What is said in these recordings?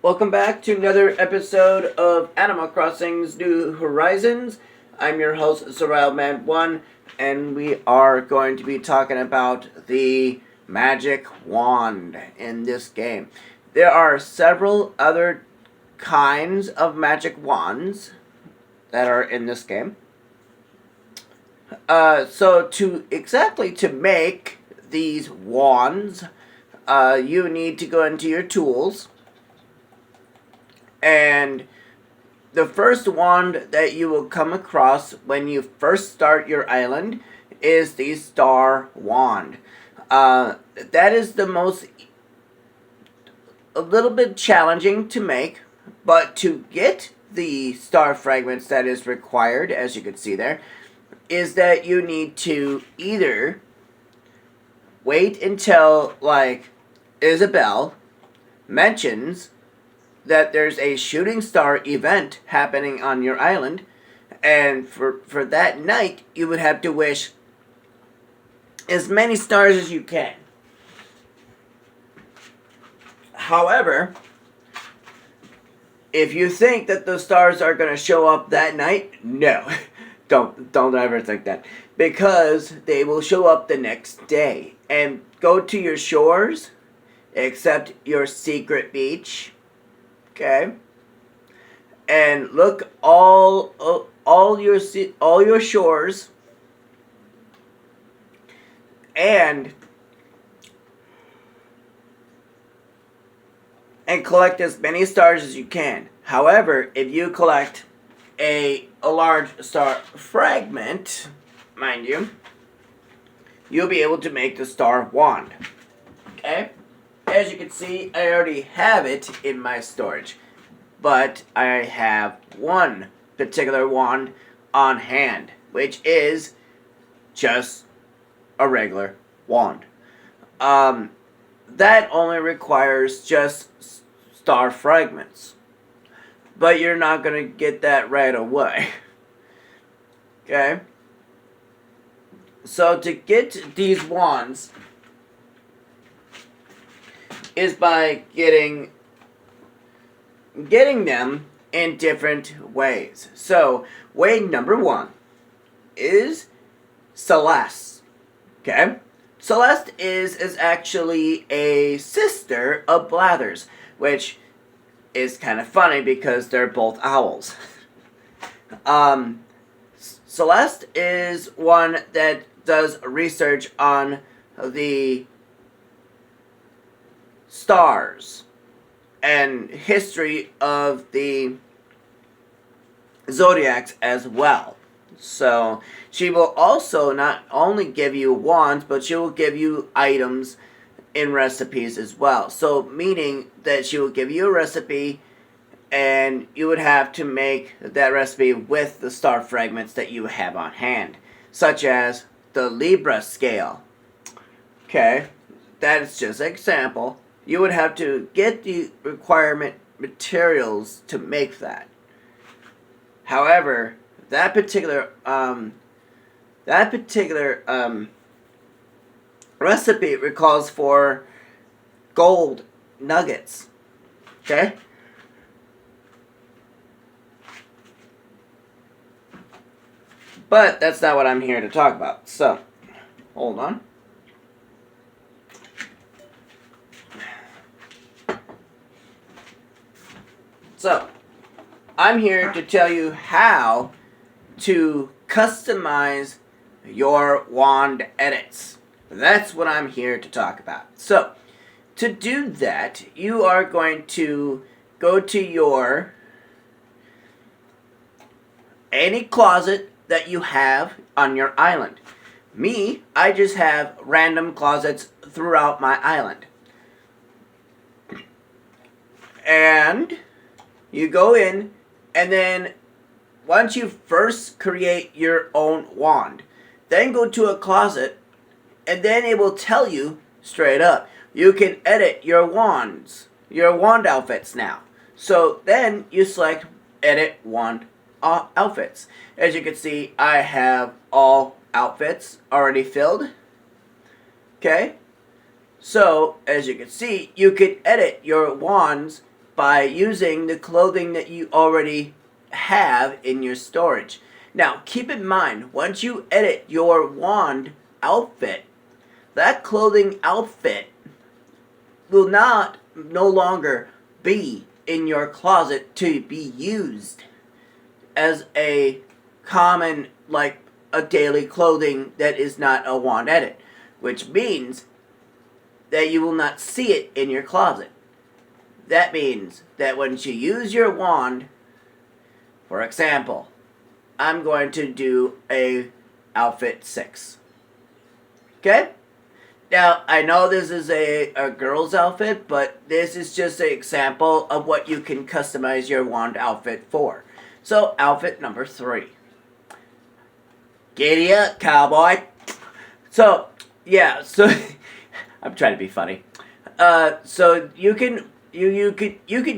Welcome back to another episode of Animal Crossing's New Horizons. I'm your host, ZorildMan1, and we are going to be talking about the magic wand in this game. There are several other kinds of magic wands that are in this game. So to make these wands, you need to go into your tools. And the first wand that you will come across when you first start your island is the Star Wand. That is a little bit challenging to make, but to get the star fragments that is required, as you can see there, is that you need to either wait until, like, Isabelle mentions that there's a shooting star event happening on your island, and for that night you would have to wish as many stars as you can. However, if you think that those stars are going to show up that night, no. Don't ever think that, because they will show up the next day. And go to your shores, except your secret beach. Okay, and look all your shores, and collect as many stars as you can. However, if you collect a large star fragment, mind you, you'll be able to make the Star Wand. Okay? As you can see, I already have it in my storage, but I have one particular wand on hand, which is just a regular wand. That only requires just star fragments, but you're not going to get that right away. Okay? So to get these wands is by getting them in different ways. So, way number one is Celeste. Okay? Celeste is actually a sister of Blathers, which is kind of funny because they're both owls. Celeste is one that does research on the stars and history of the zodiacs as well. So she will also not only give you wands, but she will give you items in recipes as well. So meaning that she will give you a recipe, and you would have to make that recipe with the star fragments that you have on hand, such as the Libra scale. Okay, that is just an example. You would have to get the requirement materials to make that. However, that particular recipe calls for gold nuggets. Okay? But that's not what I'm here to talk about. So, hold on. So, I'm here to tell you how to customize your wand edits. That's what I'm here to talk about. So, to do that, you are going to go to your any closet that you have on your island. Me, I just have random closets throughout my island. And you go in, and then once you first create your own wand, then go to a closet, and then it will tell you straight up, you can edit your wands, your wand outfits now. So then you select edit wand outfits. As you can see, I have all outfits already filled. Okay? So, as you can see, you can edit your wands by using the clothing that you already have in your storage. Now, keep in mind, once you edit your wand outfit, that clothing outfit will no longer be in your closet to be used as a common, like a daily clothing that is not a wand edit, which means that you will not see it in your closet. That means that when you use your wand, for example, I'm going to do a outfit 6. Okay? Now, I know this is a girl's outfit, but this is just an example of what you can customize your wand outfit for. So, outfit number 3. Giddy up, cowboy. So, yeah, so I'm trying to be funny. So you can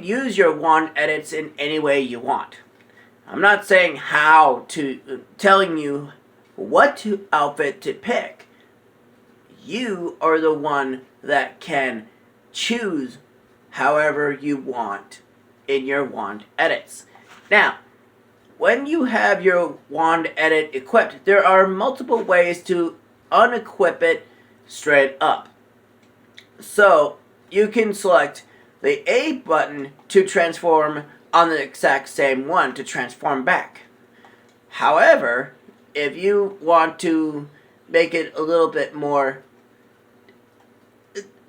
use your wand edits in any way you want. I'm not saying how to, telling you what outfit to pick. You are the one that can choose however you want in your wand edits. Now, when you have your wand edit equipped, there are multiple ways to unequip it straight up. So, you can select the A button to transform on the exact same one to transform back. However, if you want to make it a little bit more,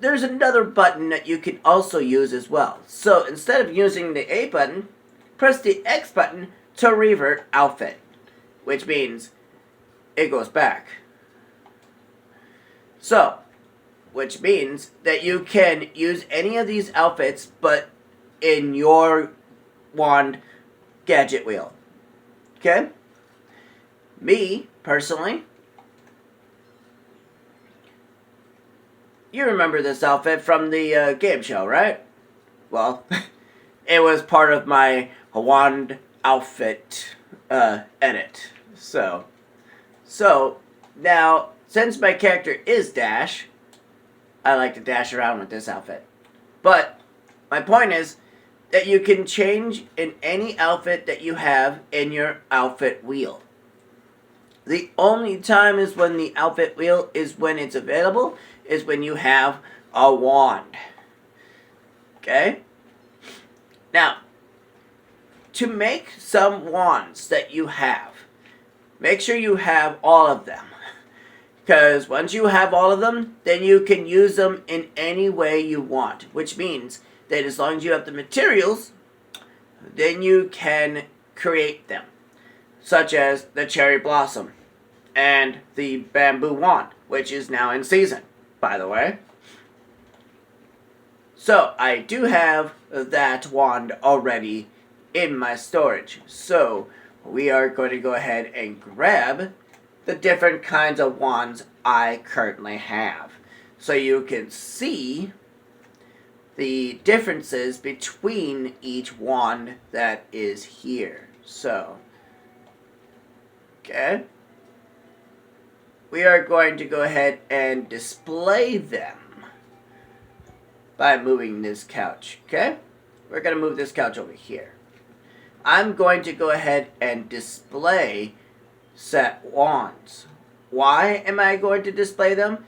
there's another button that you can also use as well. So instead of using the A button, press the X button to revert outfit, which means it goes back. So, which means that you can use any of these outfits but in your wand gadget wheel. Okay? Me, personally, you remember this outfit from the game show, right? Well, it was part of my wand outfit edit. So now, since my character is Dash, I like to dash around with this outfit. But my point is that you can change in any outfit that you have in your outfit wheel. The only time is when the outfit wheel is when it's available, is when you have a wand. Okay? Now, to make some wands that you have, make sure you have all of them. Because once you have all of them, then you can use them in any way you want. Which means that as long as you have the materials, then you can create them. Such as the cherry blossom and the bamboo wand, which is now in season, by the way. So, I do have that wand already in my storage. So, we are going to go ahead and grab the different kinds of wands I currently have. So you can see the differences between each wand that is here. So, okay. We are going to go ahead and display them by moving this couch, okay? We're going to move this couch over here. I'm going to go ahead and display set wands. Why am I going to display them?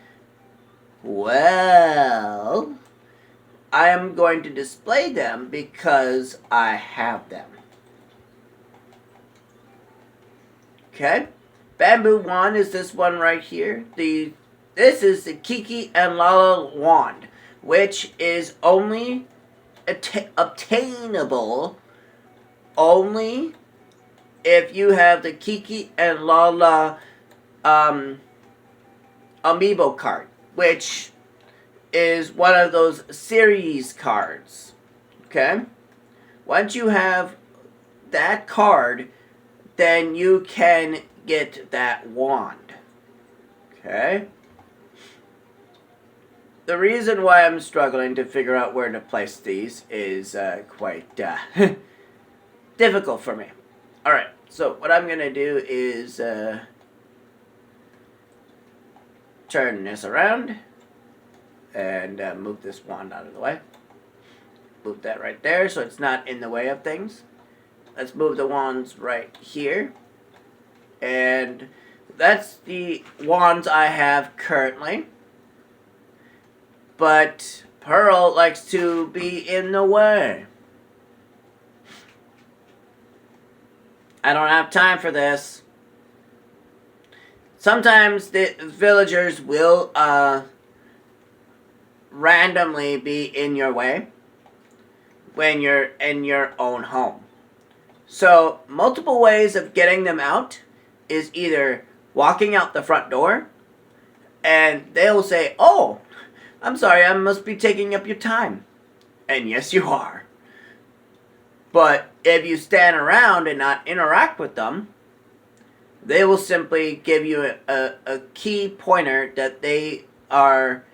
Well, I am going to display them because I have them. Okay? Bamboo wand is this one right here. This is the Kiki and Lala wand, which is only obtainable only if you have the Kiki and Lala amiibo card, which is one of those series cards. Okay? Once you have that card, then you can get that wand. Okay? The reason why I'm struggling to figure out where to place these is quite difficult for me. Alright, so what I'm going to do is turn this around and move this wand out of the way. move that right there so it's not in the way of things. Let's move the wands right here. And that's the wands I have currently. But Pearl likes to be in the way. I don't have time for this. Sometimes the villagers will randomly be in your way when you're in your own home. So multiple ways of getting them out is either walking out the front door and they'll say, "Oh, I'm sorry, I must be taking up your time." And yes, you are. But if you stand around and not interact with them, they will simply give you a key pointer that they are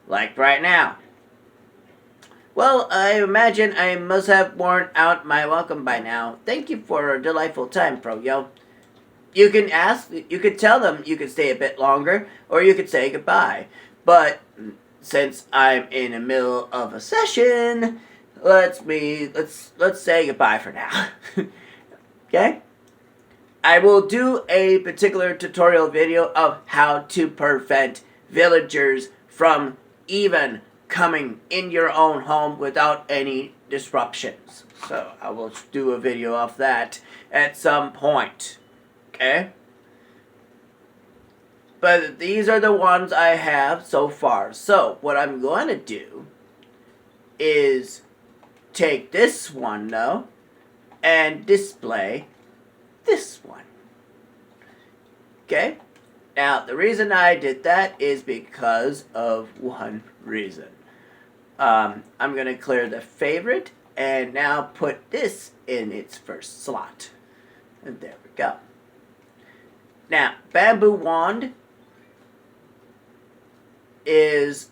like right now. Well, I imagine I must have worn out my welcome by now. Thank you for a delightful time, Froyo. You can ask, you could tell them you could stay a bit longer, or you could say goodbye. But since I'm in the middle of a session, let's say goodbye for now. Okay? I will do a particular tutorial video of how to prevent villagers from even coming in your own home without any disruptions. So I will do a video of that at some point. Okay? But these are the ones I have so far. So what I'm going to do is take this one though and display this one. Okay? Now, the reason I did that is because of one reason. I'm going to clear the favorite and now put this in its first slot. And there we go. Now, bamboo wand is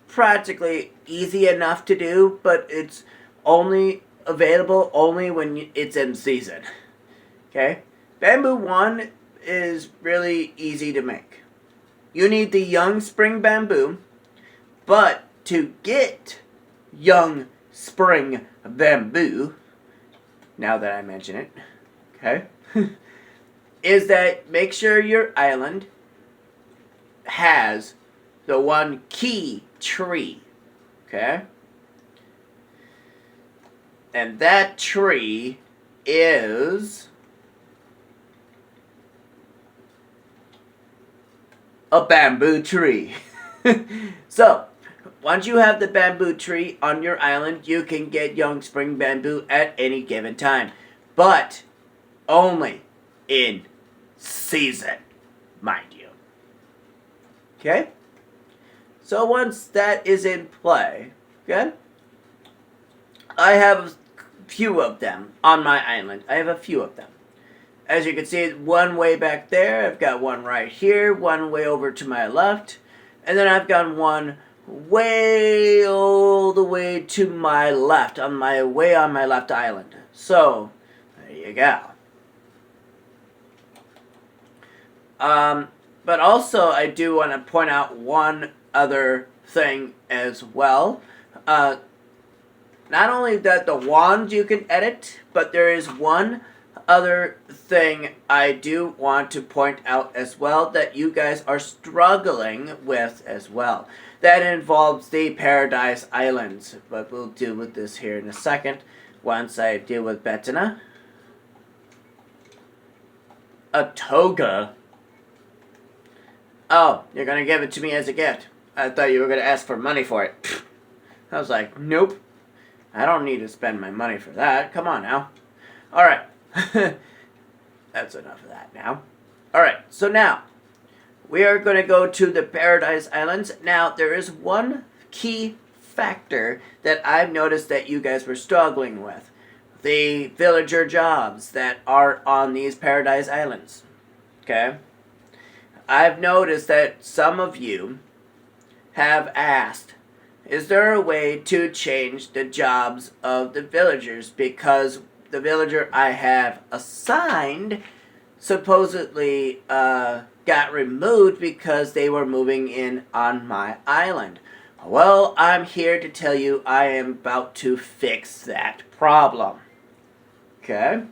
practically easy enough to do, but it's only available only when it's in season. Okay? Bamboo wand is really easy to make. You need the young spring bamboo, but to get young spring bamboo, now that I mention it, okay, is that make sure your island has the one key tree, okay? And that tree is a bamboo tree. So, once you have the bamboo tree on your island, you can get young spring bamboo at any given time. But only in season, mind you. Okay? So once that is in play, okay? I have a few of them on my island. I have a few of them. As you can see, one way back there. I've got one right here. One way over to my left. And then I've got one way all the way to my left. On my left island. So, there you go. But also, I do want to point out one other thing as well. Not only that the wand you can edit, but there is one other thing I do want to point out as well that you guys are struggling with as well. That involves the Paradise Islands, but we'll deal with this here in a second once I deal with Bettina. A toga? Oh, you're going to give it to me as a gift. I thought you were going to ask for money for it. I was like, nope. I don't need to spend my money for that. Come on now. Alright. That's enough of that now. Alright, so now, we are going to go to the Paradise Islands. Now, there is one key factor that I've noticed that you guys were struggling with. The villager jobs that are on these Paradise Islands. Okay? I've noticed that some of you have asked, is there a way to change the jobs of the villagers? Because the villager I have assigned supposedly got removed because they were moving in on my island. Well, I'm here to tell you I am about to fix that problem. Okay?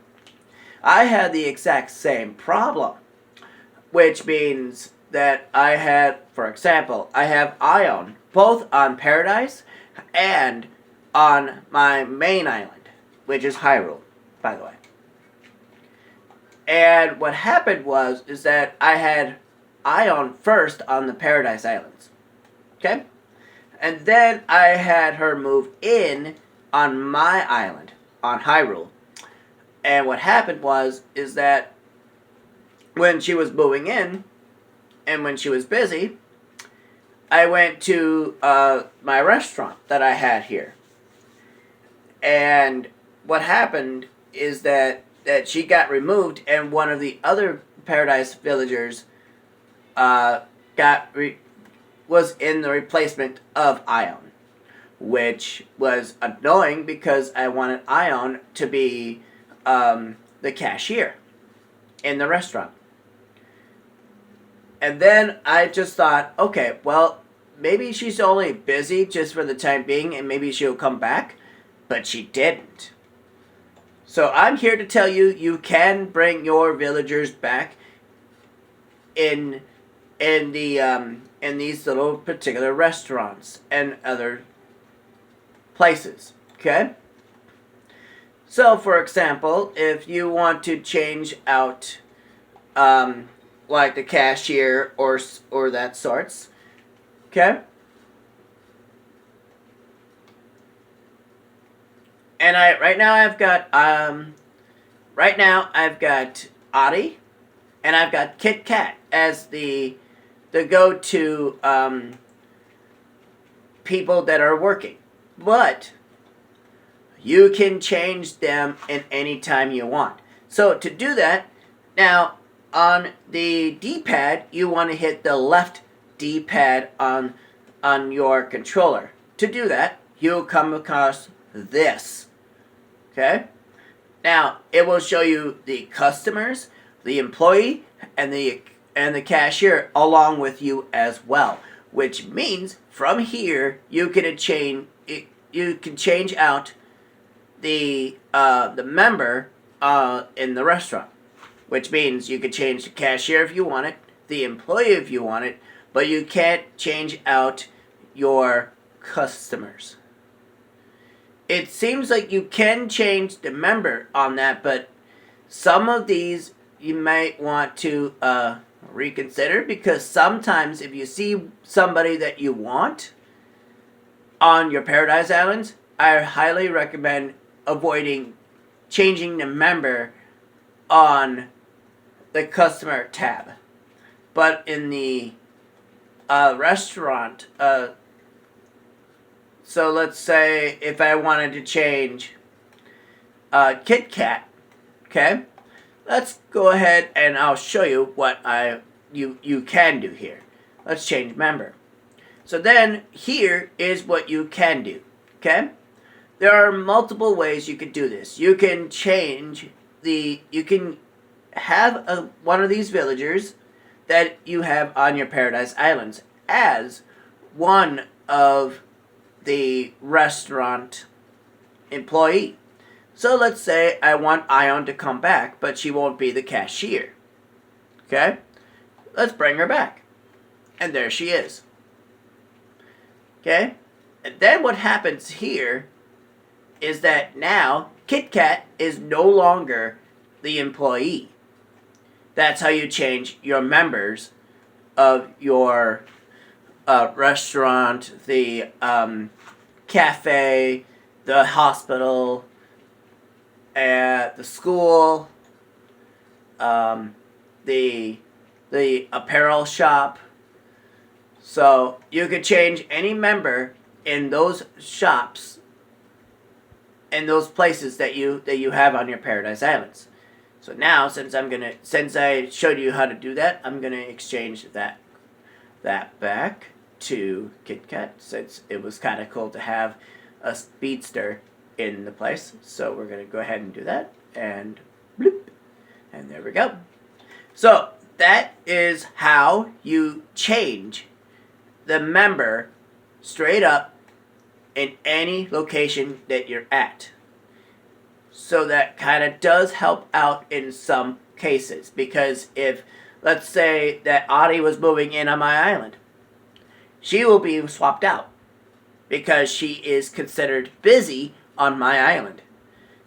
I had the exact same problem, which means that I had, for example, I have Ion both on Paradise and on my main island, which is Hyrule, by the way. And what happened is that I had Ion first on the Paradise Islands. Okay? And then I had her move in on my island, on Hyrule. And what happened is that when she was moving in, and when she was busy, I went to my restaurant that I had here. And what happened is that she got removed, and one of the other Paradise villagers was in the replacement of Ion, which was annoying because I wanted Ion to be the cashier in the restaurant. And then I just thought, okay, well, maybe she's only busy just for the time being, and maybe she'll come back. But she didn't. So I'm here to tell you, you can bring your villagers back in these little particular restaurants and other places. Okay. So, for example, if you want to change out, like the cashier or that sorts, okay. And right now I've got Adi, and I've got Kit Kat as the go-to people that are working. But you can change them in any time you want. So to do that, now on the D-pad, you want to hit the left D-pad on your controller. To do that, you'll come across this. Okay? Now, it will show you the customers, the employee, and the cashier along with you as well. Which means from here you can change out the member in the restaurant. Which means you can change the cashier if you want it, the employee if you want it, but you can't change out your customers. It seems like you can change the member on that, but some of these you might want to reconsider, because sometimes if you see somebody that you want on your Paradise Islands, I highly recommend avoiding changing the member on the customer tab. But in the restaurant, so let's say if I wanted to change Kit Kat, okay? Let's go ahead and I'll show you what you can do here. Let's change member. So then here is what you can do, okay? There are multiple ways you could do this. You can you can have one of these villagers that you have on your Paradise Islands as one of the restaurant employee. So let's say I want Ion to come back, but she won't be the cashier. Okay? Let's bring her back. And there she is. Okay? And then what happens here is that now Kit Kat is no longer the employee. That's how you change your members of your restaurant, the cafe, the hospital, the school, the apparel shop. So you could change any member in those shops, in those places that you have on your Paradise Islands. So now, since I showed you how to do that, I'm gonna exchange that back to Kit Kat, since it was kind of cool to have a speedster in the place. So we're gonna go ahead and do that, and bloop, and there we go. So that is how you change the member straight up in any location that you're at. So that kind of does help out in some cases. Because if, let's say that Audie was moving in on my island, she will be swapped out because she is considered busy on my island.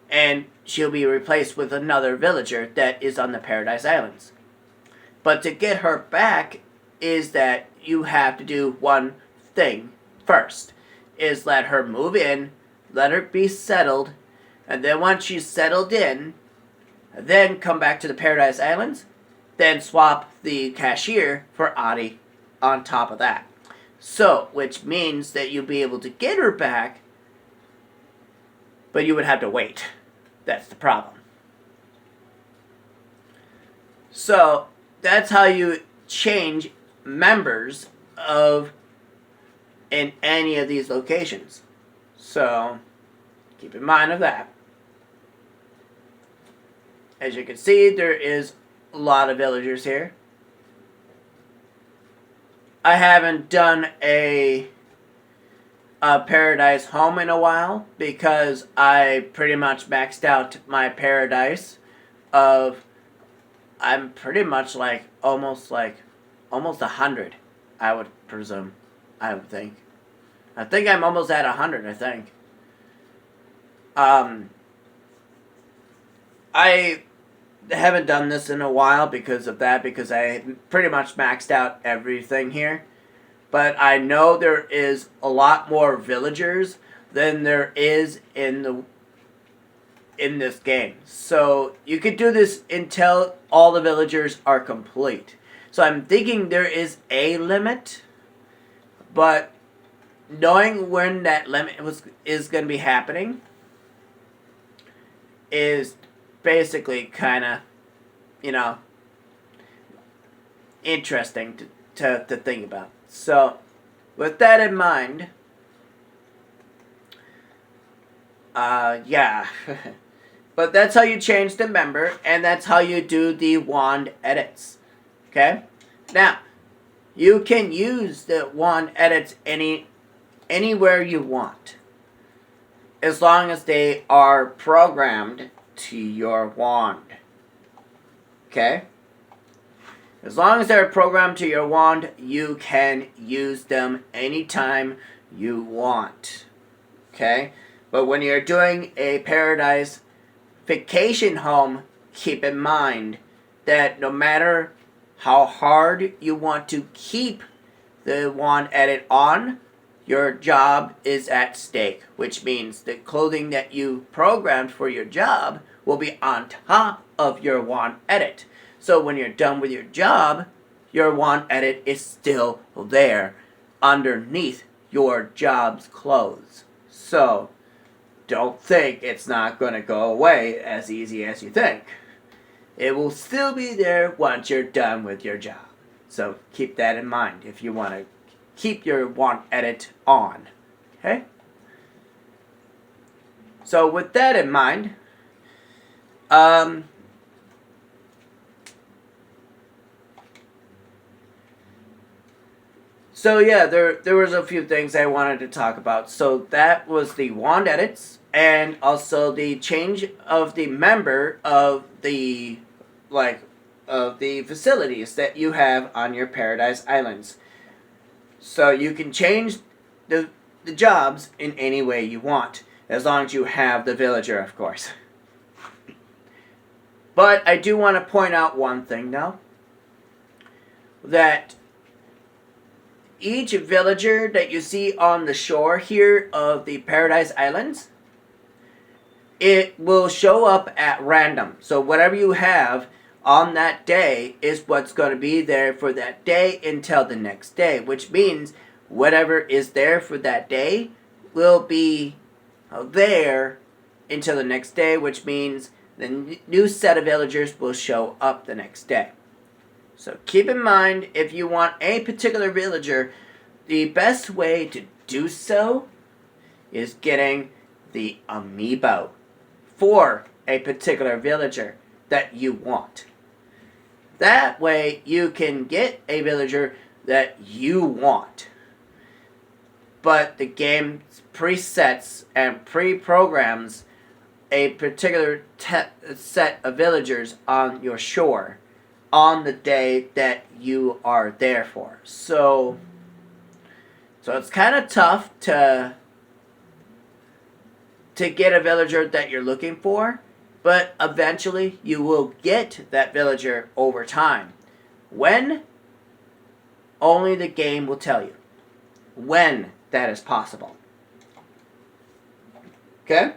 And she'll be replaced with another villager that is on the Paradise Islands. But to get her back is that you have to do one thing first. Is let her move in, let her be settled, and then once she's settled in, then come back to the Paradise Islands, then swap the cashier for Audie on top of that. So, which means that you'll be able to get her back, but you would have to wait. That's the problem. So, that's how you change members of in any of these locations. So, keep in mind of that. As you can see, there is a lot of villagers here. I haven't done a paradise home in a while because I pretty much maxed out my paradise of, I'm pretty much almost 100, I would presume. I would think. I think I'm almost at 100, I think. I haven't done this in a while because of that, because I pretty much maxed out everything here. But I know there is a lot more villagers than there is in this game. So you could do this until all the villagers are complete. So I'm thinking there is a limit, but knowing when that limit is going to be happening is basically kind of, interesting to think about. So, with that in mind, yeah. But that's how you change the member, and that's how you do the wand edits. Okay? Now, you can use the wand edits anywhere you want, as long as they are programmed to your wand. Okay? As long as they're programmed to your wand, you can use them anytime you want. Okay? But when you're doing a paradise vacation home, keep in mind that no matter how hard you want to keep the wand edit on, your job is at stake, which means the clothing that you programmed for your job will be on top of your wand edit. So when you're done with your job, your wand edit is still there underneath your job's clothes. So don't think it's not going to go away as easy as you think. It will still be there once you're done with your job. So keep that in mind if you want to keep your wand edit on. Okay? So with that in mind, so yeah, there was a few things I wanted to talk about. So that was the wand edits, and also the change of the member of the facilities that you have on your Paradise Islands. So you can change the jobs in any way you want, as long as you have the villager, of course. But I do want to point out one thing now, that each villager that you see on the shore here of the Paradise Islands, it will show up at random. So whatever you have on that day is what's going to be there for that day until the next day, which means whatever is there for that day will be there until the next day, which means the new set of villagers will show up the next day. So keep in mind, if you want a particular villager, the best way to do so is getting the amiibo for a particular villager that you want. That way you can get a villager that you want. but the game presets and pre-programs a particular set of villagers on your shore on the day that you are there for. So it's kind of tough to get a villager that you're looking for, but eventually you will get that villager over time. When? Only the game will tell you when that is possible. Okay?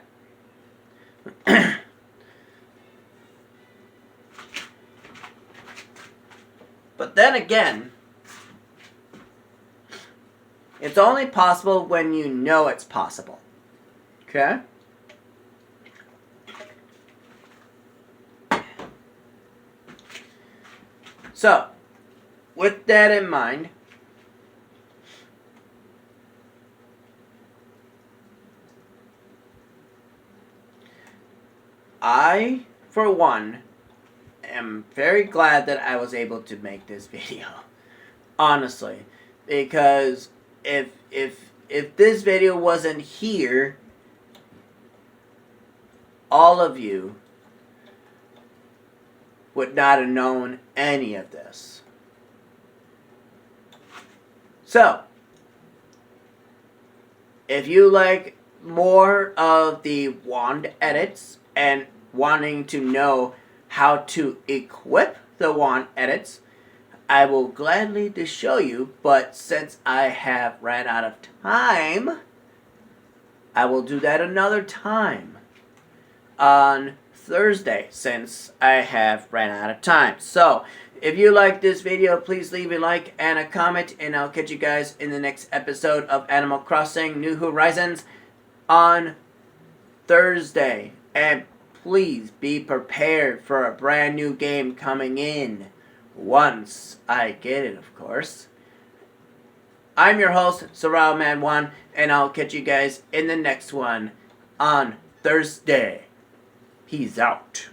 But then again, it's only possible when you know it's possible. Okay? So, with that in mind, I, for one, am very glad that I was able to make this video. Honestly. Because if this video wasn't here, all of you would not have known any of this. So, if you like more of the wand edits and wanting to know how to equip the wand edits, I will gladly to show you, but since I have ran out of time, I will do that another time on Thursday, since I have ran out of time. So, if you like this video, please leave a like and a comment, and I'll catch you guys in the next episode of Animal Crossing New Horizons on Thursday. And please be prepared for a brand new game coming in. Once I get it, of course. I'm your host, SorrellMan1, and I'll catch you guys in the next one on Thursday. He's out.